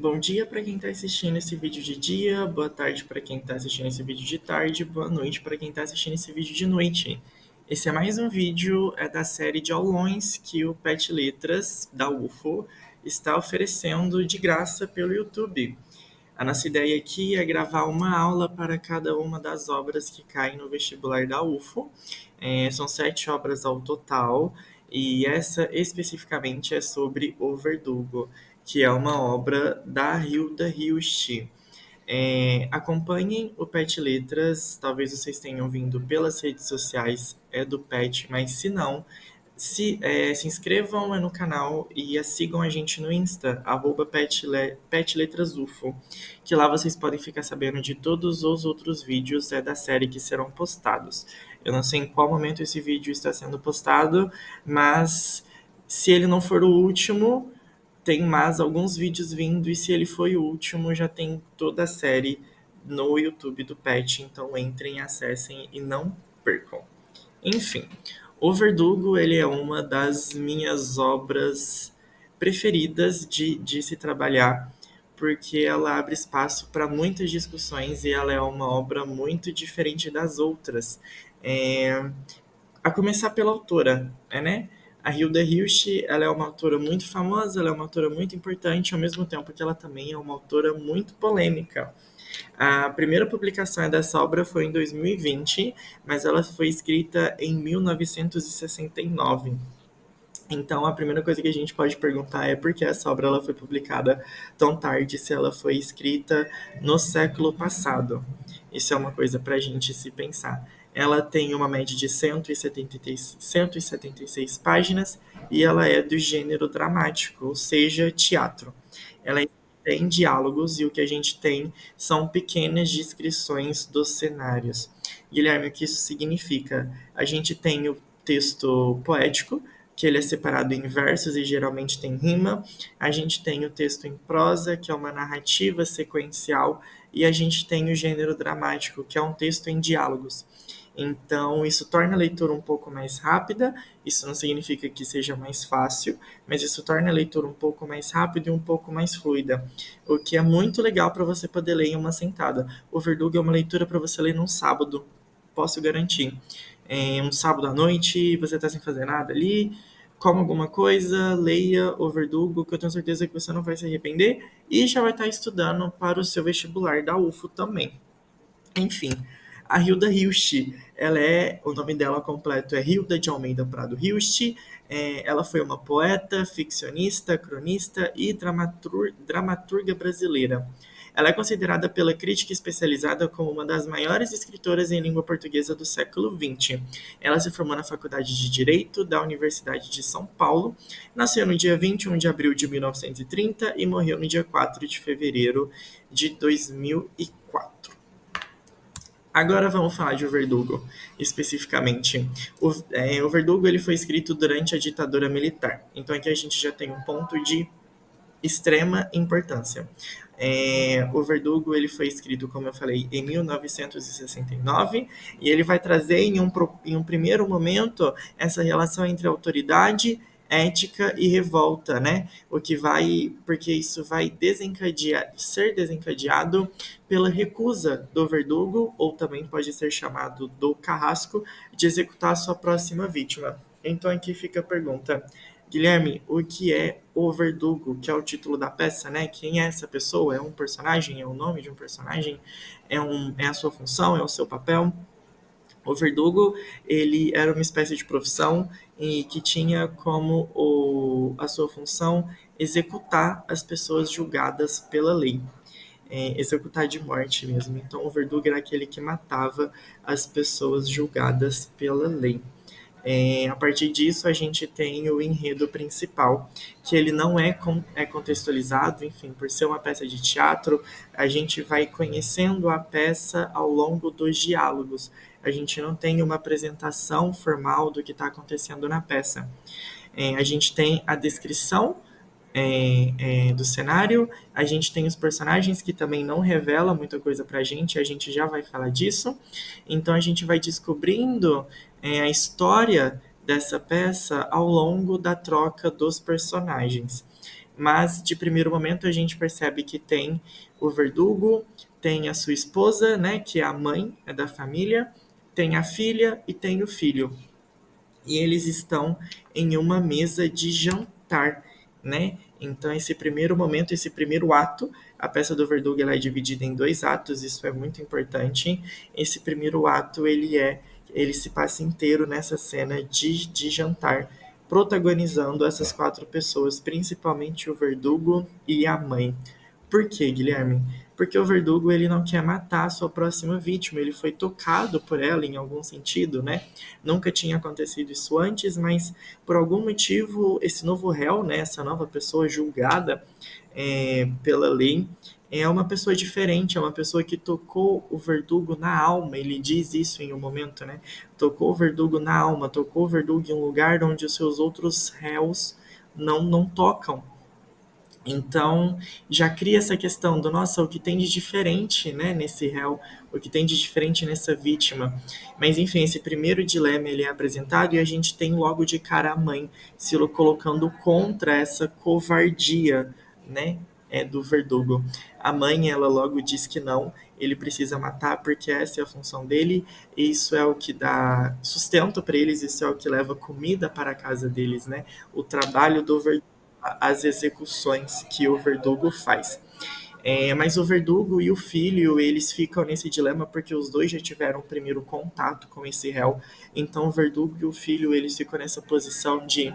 Bom dia para quem está assistindo esse vídeo de dia, boa tarde para quem está assistindo esse vídeo de tarde, boa noite para quem está assistindo esse vídeo de noite. Esse é mais um vídeo da série de aulões que o Pet Letras, da UFO, está oferecendo de graça pelo YouTube. A nossa ideia aqui é gravar uma aula para cada uma das obras que caem no vestibular da UFO. São 7 obras ao total, e essa especificamente é sobre O Verdugo, que é uma obra da Hilda Hilst. Acompanhem o Pet Letras, talvez vocês tenham vindo pelas redes sociais do Pet, mas se não, se inscrevam no canal e sigam a gente no Insta, @petletrasufo, que lá vocês podem ficar sabendo de todos os outros vídeos da série que serão postados. Eu não sei em qual momento esse vídeo está sendo postado, mas se ele não for o último, tem mais alguns vídeos vindo, e se ele foi o último, já tem toda a série no YouTube do Pet, então entrem, acessem e não percam. Enfim, O Verdugo ele é uma das minhas obras preferidas de se trabalhar, porque ela abre espaço para muitas discussões e ela é uma obra muito diferente das outras. É, a começar pela autora, né? A Hilda Hilst, ela é uma autora muito famosa, ela é uma autora muito importante, ao mesmo tempo que ela também é uma autora muito polêmica. A primeira publicação dessa obra foi em 2020, mas ela foi escrita em 1969. Então, a primeira coisa que a gente pode perguntar é por que essa obra ela foi publicada tão tarde, se ela foi escrita no século passado. Isso é uma coisa para a gente se pensar. Ela tem uma média de 176 páginas e ela é do gênero dramático, ou seja, teatro. Ela tem diálogos e o que a gente tem são pequenas descrições dos cenários. Guilherme, o que isso significa? A gente tem o texto poético, que ele é separado em versos e geralmente tem rima. A gente tem o texto em prosa, que é uma narrativa sequencial, e a gente tem o gênero dramático, que é um texto em diálogos. Então, isso torna a leitura um pouco mais rápida. Isso não significa que seja mais fácil, mas isso torna a leitura um pouco mais rápida e um pouco mais fluida, o que é muito legal para você poder ler em uma sentada. O Verdugo é uma leitura para você ler num sábado, posso garantir. Um sábado à noite, você está sem fazer nada ali, coma alguma coisa, leia O Verdugo, que eu tenho certeza que você não vai se arrepender, e já vai estar estudando para o seu vestibular da UFO também. Enfim, a Hilda Hilst, o nome dela completo é Hilda de Almeida Prado Hilst. Ela foi uma poeta, ficcionista, cronista e dramaturga brasileira. Ela é considerada pela crítica especializada como uma das maiores escritoras em língua portuguesa do século XX. Ela se formou na Faculdade de Direito da Universidade de São Paulo, nasceu no dia 21 de abril de 1930 e morreu no dia 4 de fevereiro de 2004. Agora vamos falar de O Verdugo, especificamente. O Verdugo ele foi escrito durante a ditadura militar, então aqui a gente já tem um ponto de extrema importância. O Verdugo ele foi escrito, como eu falei, em 1969, e ele vai trazer em um primeiro momento essa relação entre autoridade, ética e revolta, né? Porque isso vai ser desencadeado pela recusa do Verdugo, ou também pode ser chamado do Carrasco, de executar a sua próxima vítima. Então aqui fica a pergunta: Guilherme, o que é o Verdugo, que é o título da peça, né? Quem é essa pessoa? É um personagem? É o nome de um personagem? É a sua função? É o seu papel? O Verdugo, ele era uma espécie de profissão e que tinha como a sua função executar as pessoas julgadas pela lei. Executar de morte mesmo. Então, o Verdugo era aquele que matava as pessoas julgadas pela lei. A partir disso, a gente tem o enredo principal, que ele não é contextualizado, enfim, por ser uma peça de teatro, a gente vai conhecendo a peça ao longo dos diálogos. A gente não tem uma apresentação formal do que está acontecendo na peça. A gente tem a descrição do cenário, a gente tem os personagens que também não revelam muita coisa pra gente, a gente já vai falar disso. Então a gente vai descobrindo a história dessa peça ao longo da troca dos personagens. mas de primeiro momento a gente percebe que tem o verdugo, tem a sua esposa, né, que é a mãe da família, tem a filha e tem o filho. E eles estão em uma mesa de jantar, né? Então, esse primeiro momento, esse primeiro ato, a peça do Verdugo ela é dividida em dois atos, isso é muito importante. Esse primeiro ato, ele se passa inteiro nessa cena de jantar, protagonizando essas quatro pessoas, principalmente o Verdugo e a mãe. Por quê, Guilherme? Porque o verdugo ele não quer matar a sua próxima vítima, ele foi tocado por ela em algum sentido, né? Nunca tinha acontecido isso antes, mas por algum motivo esse novo réu, né, essa nova pessoa julgada pela lei, é uma pessoa diferente, é uma pessoa que tocou o verdugo na alma. Ele diz isso em um momento, né? Tocou o verdugo na alma, tocou o verdugo em um lugar onde os seus outros réus não tocam. Então, já cria essa questão do, nossa, o que tem de diferente, né, nesse réu, o que tem de diferente nessa vítima. Mas, enfim, esse primeiro dilema ele é apresentado e a gente tem logo de cara a mãe se colocando contra essa covardia, né, do verdugo. A mãe, ela logo diz que não, ele precisa matar porque essa é a função dele, e isso é o que dá sustento para eles, isso é o que leva comida para a casa deles, né? O trabalho do verdugo, as execuções que o verdugo faz. Mas o verdugo e o filho, eles ficam nesse dilema porque os dois já tiveram o primeiro contato com esse réu. Então o verdugo e o filho, eles ficam nessa posição de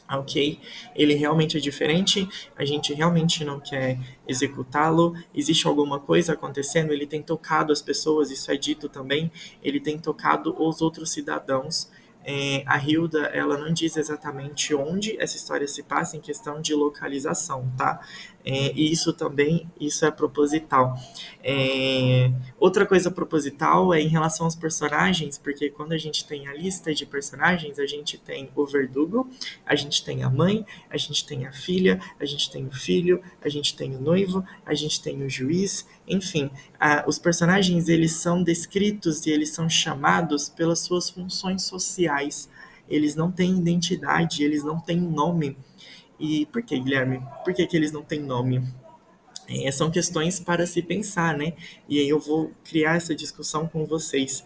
ok, ele realmente é diferente, a gente realmente não quer executá-lo, existe alguma coisa acontecendo, ele tem tocado as pessoas, isso é dito também, ele tem tocado os outros cidadãos. A Hilda, ela não diz exatamente onde essa história se passa em questão de localização, tá? E isso também, isso é proposital. Outra coisa proposital é em relação aos personagens, porque quando a gente tem a lista de personagens, a gente tem o verdugo, a gente tem a mãe, a gente tem a filha, a gente tem o filho, a gente tem o noivo, a gente tem o juiz, enfim, os personagens eles são descritos e eles são chamados pelas suas funções sociais. Eles não têm identidade, eles não têm nome. E por que, Guilherme? Por que, que eles não têm nome? São questões para se pensar, né? E aí eu vou criar essa discussão com vocês.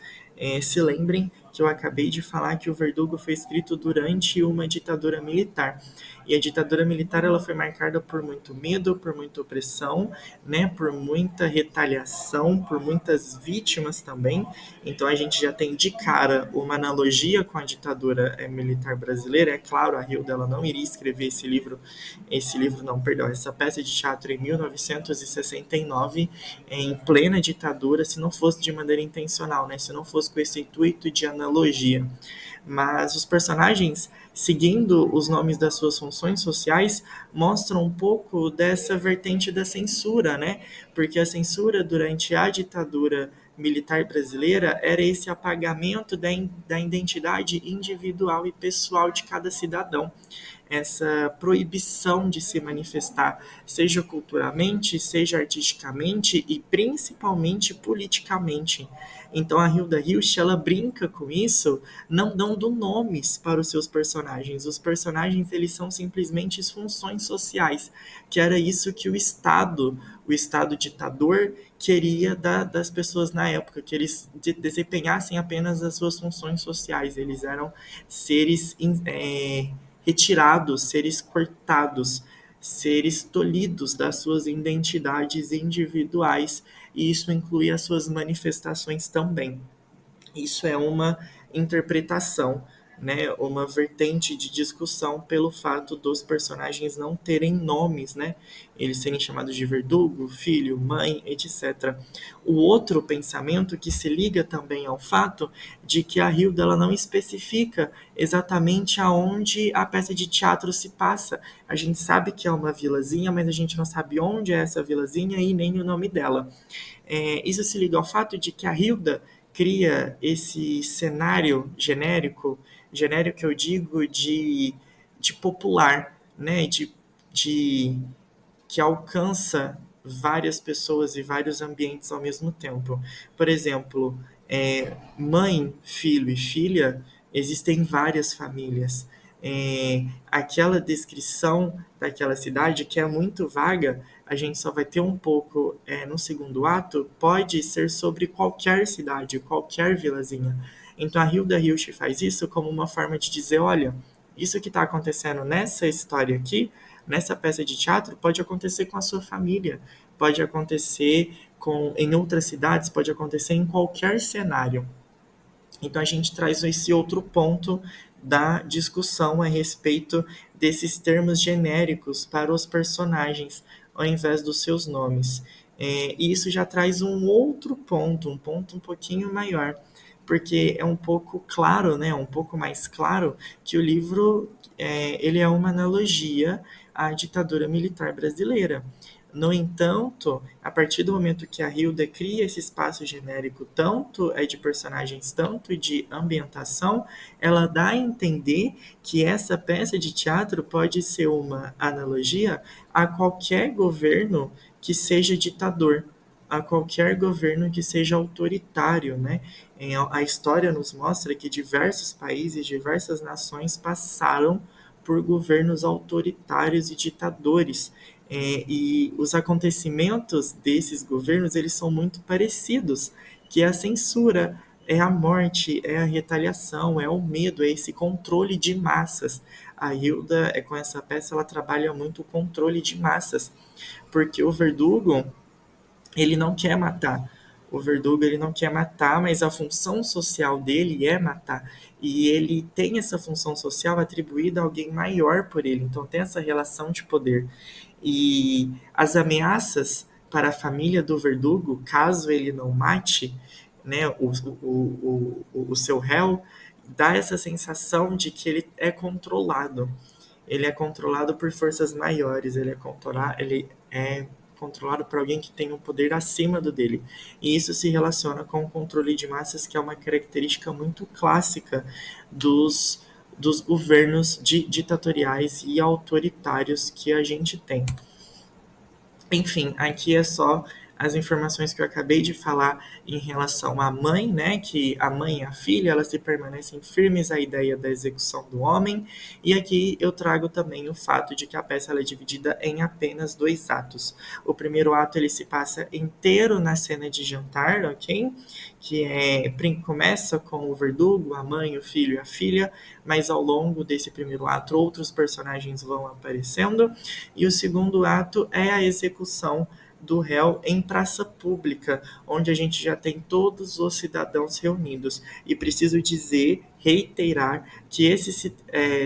Se lembrem que eu acabei de falar que o Verdugo foi escrito durante uma ditadura militar. E a ditadura militar ela foi marcada por muito medo, por muita opressão, né? Por muita retaliação, por muitas vítimas também. Então a gente já tem de cara uma analogia com a ditadura militar brasileira. É claro, a Hilda ela não iria escrever esse livro não, perdão, essa peça de teatro em 1969, em plena ditadura, se não fosse de maneira intencional, né? Se não fosse com esse intuito de analogia. Mas os personagens, seguindo os nomes das suas funções sociais, mostram um pouco dessa vertente da censura, né? Porque a censura durante a ditadura militar brasileira era esse apagamento da identidade individual e pessoal de cada cidadão, essa proibição de se manifestar, seja culturalmente, seja artisticamente e principalmente politicamente. Então a Hilda Hilst, ela brinca com isso, não dando nomes para os seus personagens. Os personagens eles são simplesmente funções sociais, que era isso que o Estado ditador queria das pessoas na época, que eles desempenhassem apenas as suas funções sociais. Eles eram seres retirados, seres cortados, seres tolhidos das suas identidades individuais, e isso inclui as suas manifestações também. Isso é uma interpretação, né, uma vertente de discussão pelo fato dos personagens não terem nomes, né, eles serem chamados de verdugo, filho, mãe, etc. O outro pensamento que se liga também ao fato de que a Hilda ela não especifica exatamente aonde a peça de teatro se passa. A gente sabe que é uma vilazinha, mas a gente não sabe onde é essa vilazinha e nem o nome dela. Isso se liga ao fato de que a Hilda cria esse cenário genérico eu digo de popular, né? De que alcança várias pessoas e vários ambientes ao mesmo tempo. Por exemplo, mãe, filho e filha, existem várias famílias. aquela descrição daquela cidade que é muito vaga, a gente só vai ter um pouco no segundo ato, pode ser sobre qualquer cidade, qualquer vilazinha. Então a Hilda Hilst faz isso como uma forma de dizer, olha, isso que está acontecendo nessa história aqui, nessa peça de teatro, pode acontecer com a sua família, pode acontecer em outras cidades, pode acontecer em qualquer cenário. Então a gente traz esse outro ponto da discussão a respeito desses termos genéricos para os personagens, ao invés dos seus nomes. E isso já traz um outro ponto, um ponto um pouquinho maior, porque é um pouco claro, né, um pouco mais claro que o livro ele é uma analogia à ditadura militar brasileira. No entanto, a partir do momento que a Hilda cria esse espaço genérico, tanto de personagens, tanto de ambientação, ela dá a entender que essa peça de teatro pode ser uma analogia a qualquer governo que seja ditador, a qualquer governo que seja autoritário, né? A história nos mostra que diversos países, diversas nações passaram por governos autoritários e ditadores. E os acontecimentos desses governos eles são muito parecidos, que é a censura, é a morte, é a retaliação, é o medo, é esse controle de massas. A Hilda, com essa peça, ela trabalha muito o controle de massas, porque o Verdugo, ele não quer matar. O Verdugo ele não quer matar, mas a função social dele é matar. E ele tem essa função social atribuída a alguém maior por ele. Então tem essa relação de poder. E as ameaças para a família do Verdugo, caso ele não mate, né, o seu réu, dá essa sensação de que ele é controlado. Ele é controlado por forças maiores, ele é controlado por alguém que tem um poder acima do dele. E isso se relaciona com o controle de massas, que é uma característica muito clássica dos governos ditatoriais e autoritários que a gente tem. Enfim, aqui é só as informações que eu acabei de falar em relação à mãe, né? Que a mãe e a filha, elas se permanecem firmes à ideia da execução do homem. E aqui eu trago também o fato de que a peça ela é dividida em apenas 2 atos. O primeiro ato ele se passa inteiro na cena de jantar, ok? Que começa com o Verdugo, a mãe, o filho e a filha, mas ao longo desse primeiro ato outros personagens vão aparecendo. E o segundo ato é a execução do réu em praça pública, onde a gente já tem todos os cidadãos reunidos. E preciso dizer, reiterar, que esses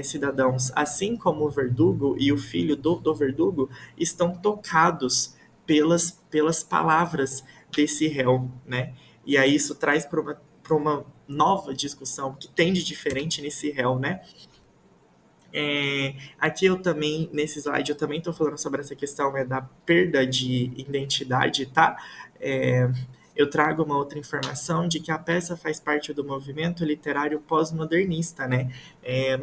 cidadãos, assim como o Verdugo e o filho do Verdugo, estão tocados pelas palavras desse réu, né? E aí isso traz para uma nova discussão que tem de diferente nesse réu, né? Aqui eu também, nesse slide, eu também estou falando sobre essa questão da perda de identidade, tá? É, eu trago uma outra informação de que a peça faz parte do movimento literário pós-modernista, né?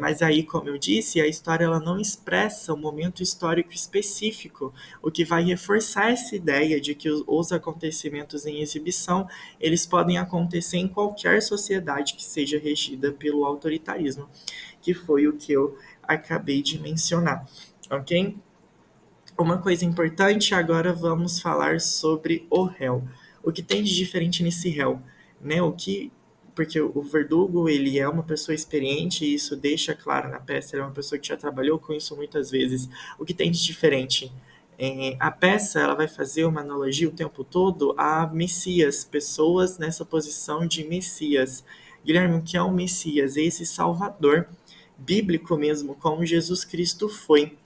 Mas aí, como eu disse, a história ela não expressa um momento histórico específico, o que vai reforçar essa ideia de que os acontecimentos em exibição, eles podem acontecer em qualquer sociedade que seja regida pelo autoritarismo, que foi o que eu acabei de mencionar, ok? Uma coisa importante, agora vamos falar sobre o réu. O que tem de diferente nesse réu, né? Porque o Verdugo, ele é uma pessoa experiente e isso deixa claro na peça, ele é uma pessoa que já trabalhou com isso muitas vezes. O que tem de diferente? A peça ela vai fazer uma analogia o tempo todo a Messias, pessoas nessa posição de Messias. Guilherme, o que é um Messias? É esse Salvador bíblico mesmo, como Jesus Cristo foi.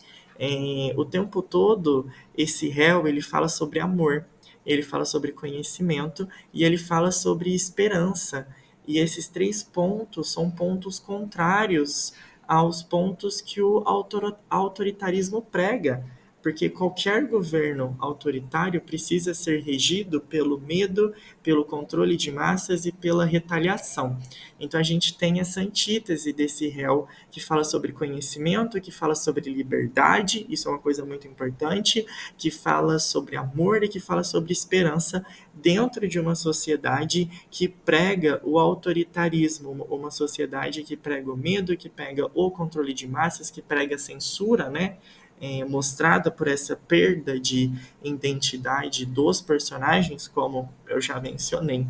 O tempo todo, esse réu, ele fala sobre amor, ele fala sobre conhecimento e ele fala sobre esperança. E esses 3 pontos são pontos contrários aos pontos que o autoritarismo prega. porque qualquer governo autoritário precisa ser regido pelo medo, pelo controle de massas e pela retaliação. Então a gente tem essa antítese desse réu que fala sobre conhecimento, que fala sobre liberdade, isso é uma coisa muito importante, que fala sobre amor e que fala sobre esperança dentro de uma sociedade que prega o autoritarismo, uma sociedade que prega o medo, que prega o controle de massas, que prega a censura, né? Mostrada por essa perda de identidade dos personagens, como eu já mencionei.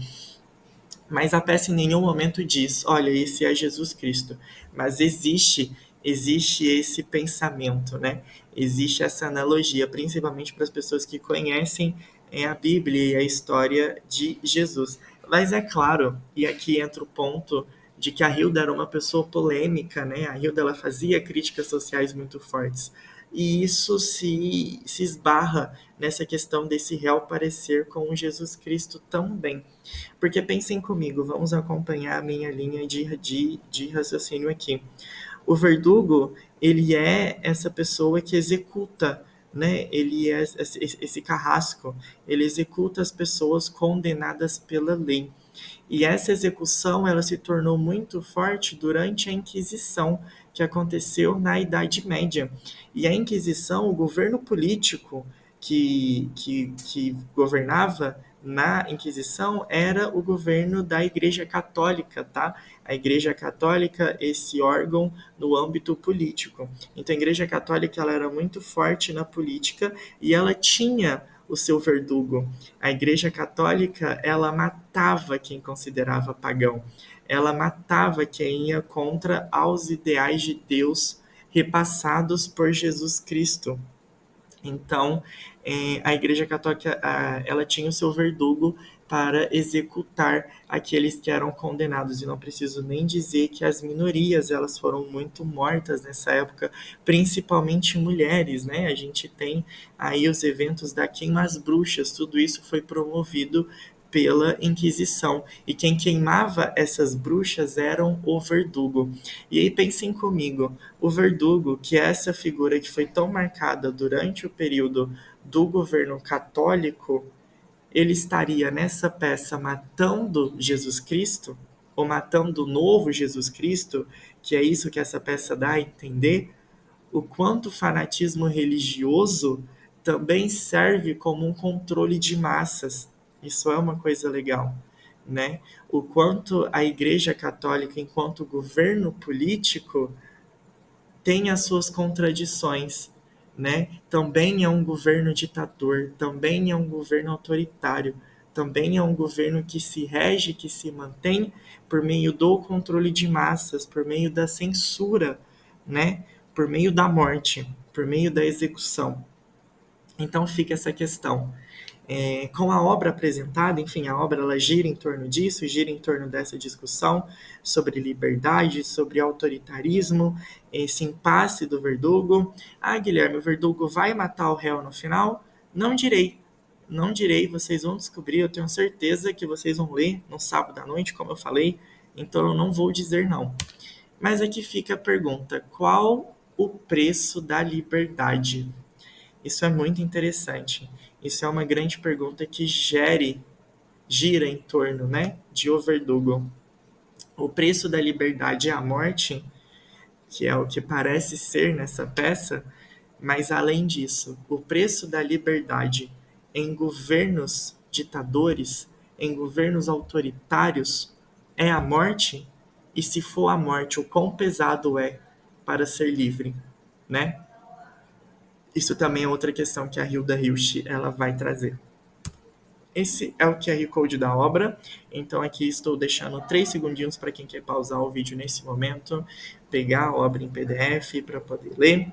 Mas a peça em nenhum momento diz, olha, esse é Jesus Cristo. Mas existe esse pensamento, né? Existe essa analogia, principalmente para as pessoas que conhecem a Bíblia e a história de Jesus. Mas é claro, e aqui entra o ponto de que a Hilda era uma pessoa polêmica, né? A Hilda ela fazia críticas sociais muito fortes. E isso se esbarra nessa questão desse réu parecer com Jesus Cristo também. Porque pensem comigo, vamos acompanhar a minha linha de raciocínio aqui. O verdugo, ele é essa pessoa que executa, né? Ele é esse carrasco, ele executa as pessoas condenadas pela lei. E essa execução ela se tornou muito forte durante a Inquisição, que aconteceu na Idade Média. E a Inquisição, o governo político que governava na Inquisição era o governo da Igreja Católica, tá? A Igreja Católica, esse órgão no âmbito político. Então, a Igreja Católica ela era muito forte na política e ela tinha o seu verdugo. A Igreja Católica, ela matava quem considerava pagão. Ela matava quem ia contra aos ideais de Deus repassados por Jesus Cristo. Então, a Igreja Católica, ela tinha o seu verdugo para executar aqueles que eram condenados. E não preciso nem dizer que as minorias elas foram muito mortas nessa época, principalmente mulheres, né? A gente tem aí os eventos da queima às bruxas, tudo isso foi promovido pela Inquisição. E quem queimava essas bruxas eram o verdugo. E aí pensem comigo, o verdugo, que é essa figura que foi tão marcada durante o período do governo católico, ele estaria nessa peça matando Jesus Cristo, ou matando o novo Jesus Cristo, que é isso que essa peça dá a entender, o quanto o fanatismo religioso também serve como um controle de massas. Isso é uma coisa legal, né? O quanto a Igreja Católica, enquanto governo político, tem as suas contradições, né? Também é um governo ditador, também é um governo autoritário, também é um governo que se rege, que se mantém por meio do controle de massas, por meio da censura, né? Por meio da morte, por meio da execução. Então fica essa questão. Com a obra apresentada, enfim, a obra ela gira em torno disso, gira em torno dessa discussão sobre liberdade, sobre autoritarismo, esse impasse do verdugo. Ah, Guilherme, o verdugo vai matar o réu no final? Não direi. Não direi, vocês vão descobrir, eu tenho certeza que vocês vão ler no sábado à noite, como eu falei, então eu não vou dizer não. Mas aqui fica a pergunta: qual o preço da liberdade? Isso é muito interessante. Isso é uma grande pergunta que gira em torno, né, de O Verdugo. O preço da liberdade é a morte, que é o que parece ser nessa peça, mas além disso, o preço da liberdade em governos ditadores, em governos autoritários, é a morte? E se for a morte, o quão pesado é para ser livre, né? Isso também é outra questão que a Hilda Hilst ela vai trazer. Esse é o QR Code da obra, então aqui estou deixando 3 segundinhos para quem quer pausar o vídeo nesse momento, pegar a obra em PDF para poder ler,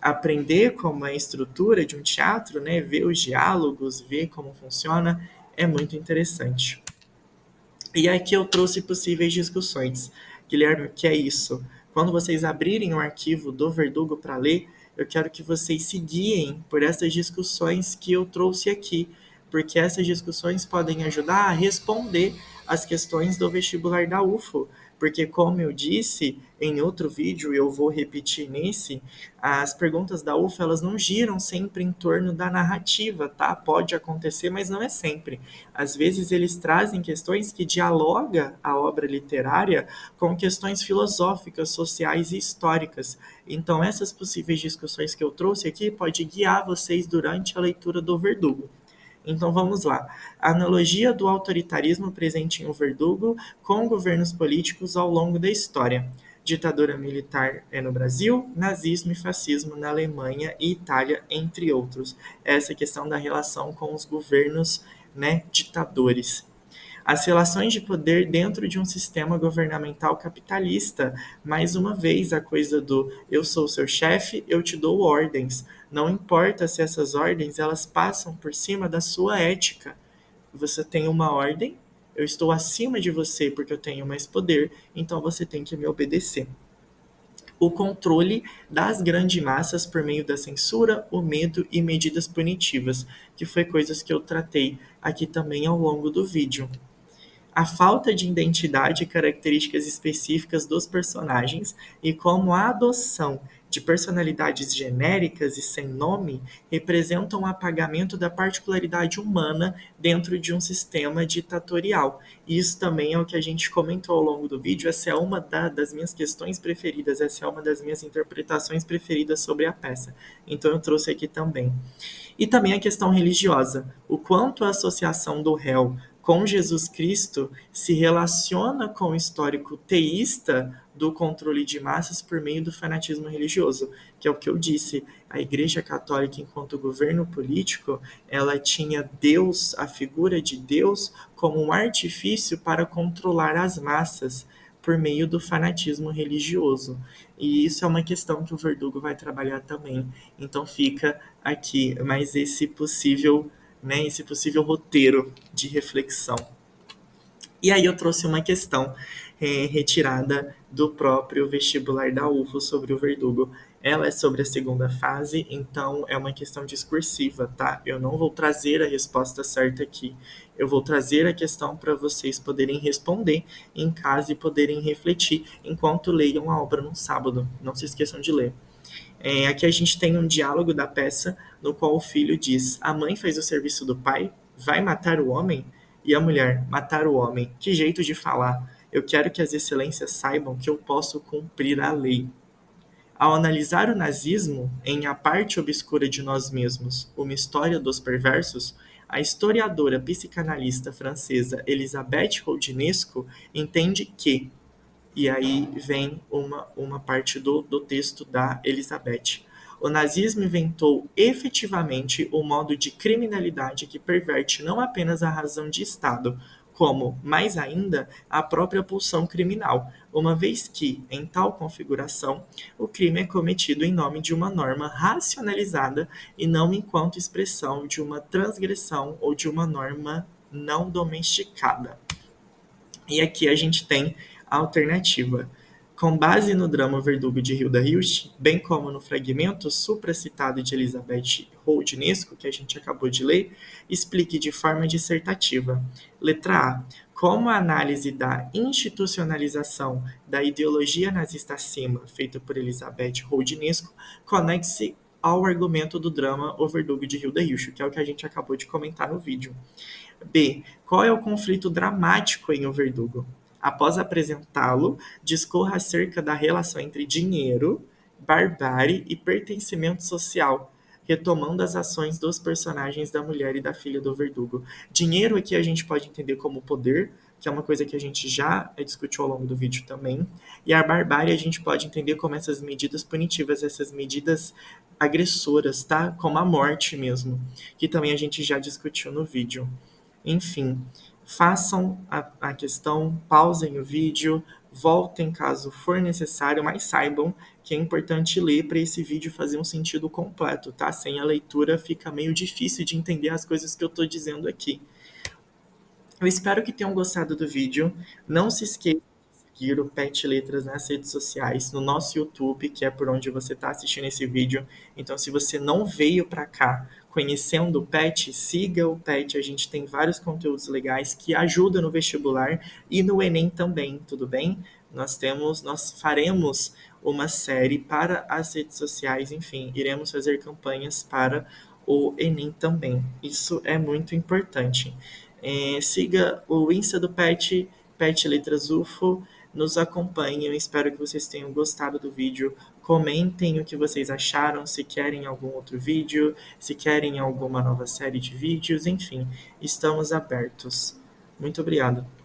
aprender como é a estrutura de um teatro, né? Ver os diálogos, ver como funciona, é muito interessante. E aqui eu trouxe possíveis discussões. Guilherme, o que é isso? Quando vocês abrirem o arquivo do Verdugo para ler, eu quero que vocês se guiem por essas discussões que eu trouxe aqui, porque essas discussões podem ajudar a responder as questões do vestibular da UFO, porque como eu disse em outro vídeo, eu vou repetir nesse, as perguntas da UFA, elas não giram sempre em torno da narrativa, tá? Pode acontecer, mas não é sempre. Às vezes eles trazem questões que dialogam a obra literária com questões filosóficas, sociais e históricas. Então, essas possíveis discussões que eu trouxe aqui pode guiar vocês durante a leitura do Verdugo. Então vamos lá. A analogia do autoritarismo presente em O Verdugo com governos políticos ao longo da história. Ditadura militar no Brasil, nazismo e fascismo na Alemanha e Itália, entre outros. Essa questão da relação com os governos, né, ditadores. As relações de poder dentro de um sistema governamental capitalista. Mais uma vez, a coisa do eu sou seu chefe, eu te dou ordens. Não importa se essas ordens elas passam por cima da sua ética. Você tem uma ordem, eu estou acima de você porque eu tenho mais poder, então você tem que me obedecer. O controle das grandes massas por meio da censura, o medo e medidas punitivas, que foi coisas que eu tratei aqui também ao longo do vídeo. A falta de identidade e características específicas dos personagens e como a adoção de personalidades genéricas e sem nome representam o apagamento da particularidade humana dentro de um sistema ditatorial. E isso também é o que a gente comentou ao longo do vídeo. Essa é uma das minhas questões preferidas, essa é uma das minhas interpretações preferidas sobre a peça. Então eu trouxe aqui também. E também a questão religiosa, o quanto a associação do réu com Jesus Cristo se relaciona com o histórico teísta do controle de massas por meio do fanatismo religioso, que é o que eu disse. A Igreja Católica, enquanto governo político, ela tinha Deus, a figura de Deus, como um artifício para controlar as massas por meio do fanatismo religioso. E isso é uma questão que o Verdugo vai trabalhar também. Então fica aqui mais esse possível roteiro de reflexão. E aí eu trouxe uma questão retirada do próprio vestibular da UFO sobre o Verdugo. Ela é sobre a segunda fase, então é uma questão discursiva, tá? Eu não vou trazer a resposta certa aqui. Eu vou trazer a questão para vocês poderem responder em casa e poderem refletir enquanto leiam a obra no sábado. Não se esqueçam de ler. Aqui a gente tem um diálogo da peça no qual o filho diz: a mãe faz o serviço do pai, vai matar o homem? E a mulher: matar o homem. Que jeito de falar. Eu quero que as excelências saibam que eu posso cumprir a lei. Ao analisar o nazismo em A Parte Obscura de Nós Mesmos, uma história dos perversos, a historiadora psicanalista francesa Elisabeth Roudinesco entende que, e aí vem uma parte do texto da Elizabeth. O nazismo inventou efetivamente o modo de criminalidade que perverte não apenas a razão de Estado, como, mais ainda, a própria pulsão criminal, uma vez que, em tal configuração, o crime é cometido em nome de uma norma racionalizada e não enquanto expressão de uma transgressão ou de uma norma não domesticada. E aqui a gente tem a alternativa. Com base no drama Verdugo de Hilda Hilst, bem como no fragmento supracitado de Elizabeth Roudinesco, que a gente acabou de ler, explique de forma dissertativa. Letra A. Como a análise da institucionalização da ideologia nazista acima, feita por Elizabeth Roudinesco, conecte-se ao argumento do drama O Verdugo de Hilda Hilst, que é o que a gente acabou de comentar no vídeo. B. Qual é o conflito dramático em O Verdugo? Após apresentá-lo, discorra acerca da relação entre dinheiro, barbárie e pertencimento social, retomando as ações dos personagens da mulher e da filha do Verdugo. Dinheiro aqui a gente pode entender como poder, que é uma coisa que a gente já discutiu ao longo do vídeo também, e a barbárie a gente pode entender como essas medidas punitivas, essas medidas agressoras, tá? Como a morte mesmo, que também a gente já discutiu no vídeo. Enfim, façam a questão, pausem o vídeo, voltem caso for necessário, mas saibam que é importante ler para esse vídeo fazer um sentido completo, tá? Sem a leitura fica meio difícil de entender as coisas que eu estou dizendo aqui. Eu espero que tenham gostado do vídeo. Não se esqueça de seguir o Pet Letras nas redes sociais, no nosso YouTube, que é por onde você está assistindo esse vídeo. Então, se você não veio para cá conhecendo o Pet, siga o Pet. A gente tem vários conteúdos legais que ajudam no vestibular e no Enem também, tudo bem? Nós faremos uma série para as redes sociais, enfim, iremos fazer campanhas para o Enem também. Isso é muito importante. Siga o Insta do Pet, Pet Letras UFO, nos acompanhem. Eu espero que vocês tenham gostado do vídeo. Comentem o que vocês acharam, se querem algum outro vídeo, se querem alguma nova série de vídeos, enfim, estamos abertos. Muito obrigado.